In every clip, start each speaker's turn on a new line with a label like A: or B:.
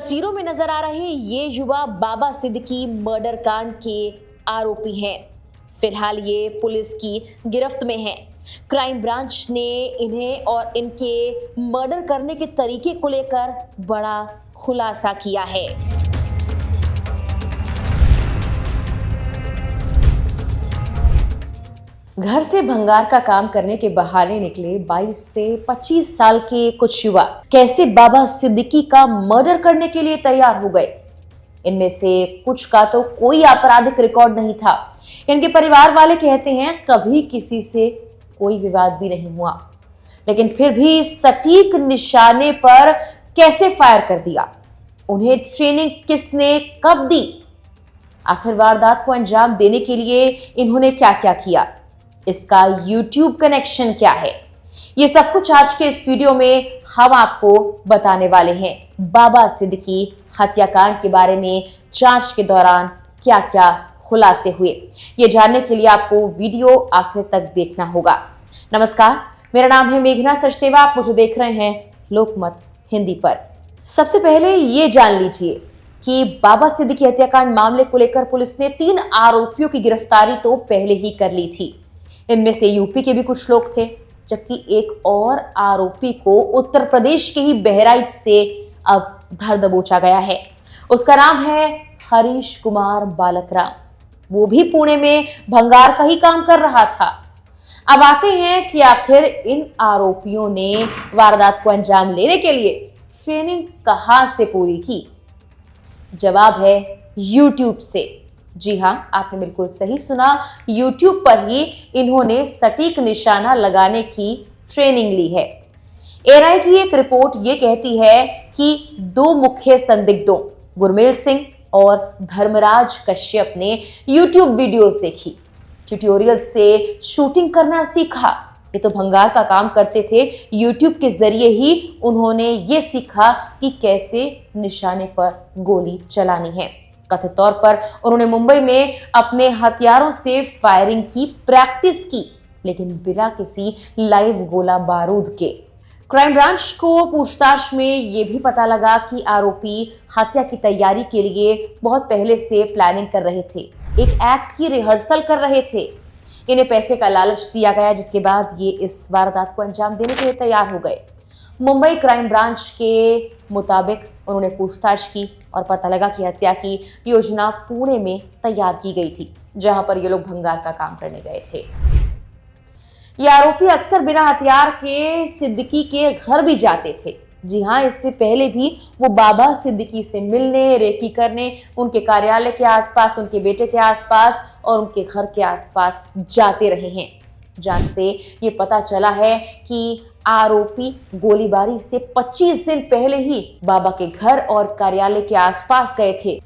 A: तस्वीरों में नजर आ रहे ये युवा बाबा सिद्दीकी मर्डर कांड के आरोपी हैं। फिलहाल ये पुलिस की गिरफ्त में हैं। क्राइम ब्रांच ने इन्हें और इनके मर्डर करने के तरीके को लेकर बड़ा खुलासा किया है। घर से भंगार का काम करने के बहाने निकले 22 से 25 साल के कुछ युवा कैसे बाबा सिद्दीकी का मर्डर करने के लिए तैयार हो गए। इनमें से कुछ का तो कोई आपराधिक रिकॉर्ड नहीं था। इनके परिवार वाले कहते हैं कभी किसी से कोई विवाद भी नहीं हुआ, लेकिन फिर भी सटीक निशाने पर कैसे फायर कर दिया, उन्हें ट्रेनिंग किसने कब दी, आखिर वारदात को अंजाम देने के लिए इन्होंने क्या क्या किया, इसका YouTube कनेक्शन क्या है, ये सब कुछ आज के इस वीडियो में हम आपको बताने वाले हैं। बाबा सिद्दीकी हत्याकांड के बारे में जांच के दौरान क्या क्या खुलासे हुए, ये जानने के लिए आपको वीडियो आखिर तक देखना होगा। नमस्कार, मेरा नाम है मेघना सचदेवा, आप मुझे देख रहे हैं लोकमत हिंदी पर। सबसे पहले ये जान लीजिए कि बाबा सिद्दीकी हत्याकांड मामले को लेकर पुलिस ने 3 आरोपियों की गिरफ्तारी तो पहले ही कर ली थी। इनमें से यूपी के भी कुछ लोग थे, जबकि एक और आरोपी को उत्तर प्रदेश के ही बहराइच से अब धर दबोचा गया है। उसका नाम है हरीश कुमार बालकराम। वो भी पुणे में भंगार का ही काम कर रहा था। अब आते हैं कि आखिर इन आरोपियों ने वारदात को अंजाम लेने के लिए ट्रेनिंग कहां से पूरी की। जवाब है YouTube से। जी हाँ, आपने बिल्कुल सही सुना, YouTube पर ही इन्होंने सटीक निशाना लगाने की ट्रेनिंग ली है। एएनआई की एक रिपोर्ट ये कहती है कि 2 मुख्य संदिग्धों गुरमेल सिंह और धर्मराज कश्यप ने YouTube वीडियोस देखी, ट्यूटोरियल से शूटिंग करना सीखा। ये तो भंगार का काम करते थे, YouTube के जरिए ही उन्होंने ये सीखा कि कैसे निशाने पर गोली चलानी है। कथित तौर पर उन्होंने मुंबई में अपने हथियारों से फायरिंग की प्रैक्टिस की, लेकिन बिना किसी लाइव गोला बारूद के। क्राइम ब्रांच को पूछताछ में यह भी पता लगा कि आरोपी हत्या की तैयारी के लिए बहुत पहले से प्लानिंग कर रहे थे, एक एक्ट की रिहर्सल कर रहे थे। इन्हें पैसे का लालच दिया गया, जिसके बाद ये इस वारदात को अंजाम देने के लिए तैयार हो गए। मुंबई क्राइम ब्रांच के मुताबिक उन्होंने पूछताछ की और पता लगा कि हत्या की योजना पुणे में तैयार की गई थी, जहां पर ये लोग भंगार का काम करने गए थे। ये आरोपी अक्सर बिना हथियार के सिद्दीकी के घर भी जाते थे। जी हाँ, इससे पहले भी वो बाबा सिद्दीकी से मिलने, रेकी करने उनके कार्यालय के आसपास, उनके बेटे के आसपास और उनके घर के आसपास जाते रहे हैं। जांच से ये पता चला है कि आरोपी गोलीबारी से 25 दिन पहले ही बाबा के घर और कार्यालय के आसपास गए थे,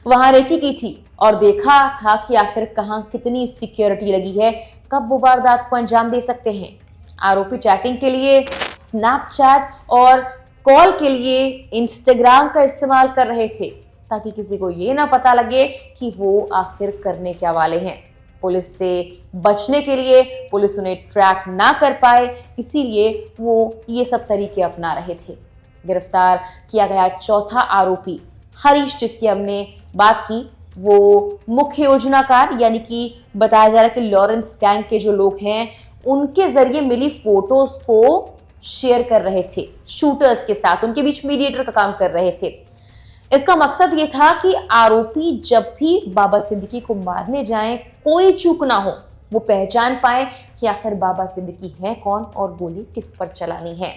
A: वहां रेकी की थी और देखा था कि आखिर कहां कितनी सिक्योरिटी लगी है, कब वो वारदात को अंजाम दे सकते हैं। आरोपी चैटिंग के लिए स्नैपचैट और कॉल के लिए इंस्टाग्राम का इस्तेमाल कर रहे थे, ताकि किसी को ये ना पता लगे कि वो आखिर करने क्या वाले हैं। पुलिस से बचने के लिए पुलिस उन्हें ट्रैक ना कर पाए, इसीलिए वो ये सब तरीके अपना रहे थे। गिरफ्तार किया गया चौथा आरोपी हरीश, जिसकी हमने बात की, वो मुख्य योजनाकार यानी कि बताया जा रहा है कि लॉरेंस गैंग के जो लोग हैं उनके जरिए मिली फोटोज को शेयर कर रहे थे शूटर्स के साथ, उनके बीच मीडिएटर का काम कर रहे थे। इसका मकसद ये था कि आरोपी जब भी बाबा सिद्दीकी को मारने जाएं, कोई चूक ना हो, वो पहचान पाए कि आखिर बाबा सिद्दीकी हैं कौन और गोली किस पर चलानी है।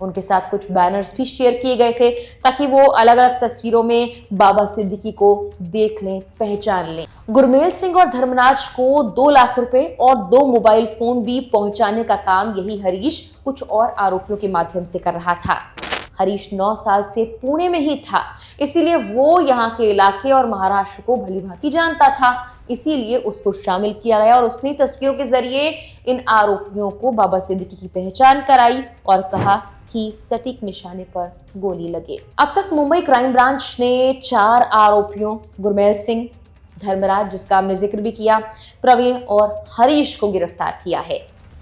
A: उनके साथ कुछ बैनर्स भी शेयर किए गए थे, ताकि वो अलग अलग तस्वीरों में बाबा सिद्दीकी को देख लें, पहचान लें। गुरमेल सिंह और धर्मराज को 2 लाख रुपए और 2 मोबाइल फोन भी पहुंचाने का काम यही हरीश कुछ और आरोपियों के माध्यम से कर रहा था। हरीश 9 साल से पुणे में ही था, इसीलिए वो यहाँ के इलाके और महाराष्ट्र को भली भांति जानता था, इसीलिए उसको शामिल किया गया और उसने तस्वीरों के जरिए इन आरोपियों को बाबा सिद्दीकी की पहचान कराई और कहा कि सटीक निशाने पर गोली लगे। अब तक मुंबई क्राइम ब्रांच ने 4 आरोपियों गुरमेल सिंह, धर्मराज जिसका हमने जिक्र भी किया, प्रवीण और हरीश को गिरफ्तार किया है।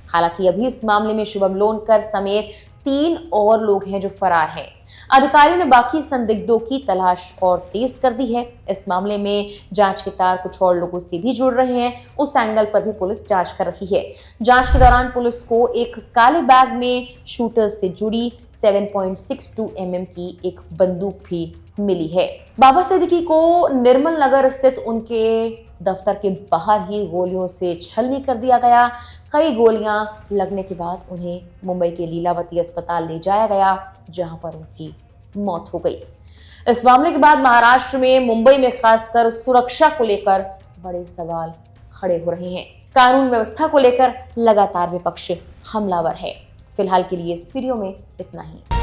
A: हालांकि अभी इस मामले में शुभम लोनकर समेत 3 और लोग हैं जो फरार हैं। अधिकारियों ने बाकी संदिग्धों की तलाश और तेज कर दी है। इस मामले में जांच के तार कुछ और लोगों से भी जुड़ रहे हैं, उस एंगल पर भी पुलिस जांच कर रही है। जांच के दौरान पुलिस को एक काले बैग में शूटर से जुड़ी 7.62 mm की एक बंदूक भी मिली है। बाबा सिद्दीकी को निर्मल नगर स्थित उनके दफ्तर के बाहर ही गोलियों से छलनी कर दिया गया। कई गोलियां लगने के बाद उन्हें मुंबई के लीलावती अस्पताल ले जाया गया, जहां पर उनकी मौत हो गई। इस मामले के बाद महाराष्ट्र में, मुंबई में खासकर सुरक्षा को लेकर बड़े सवाल खड़े हो रहे हैं। कानून व्यवस्था को लेकर लगातार विपक्ष हमलावर है। फिलहाल के लिए इस वीडियो में इतना ही।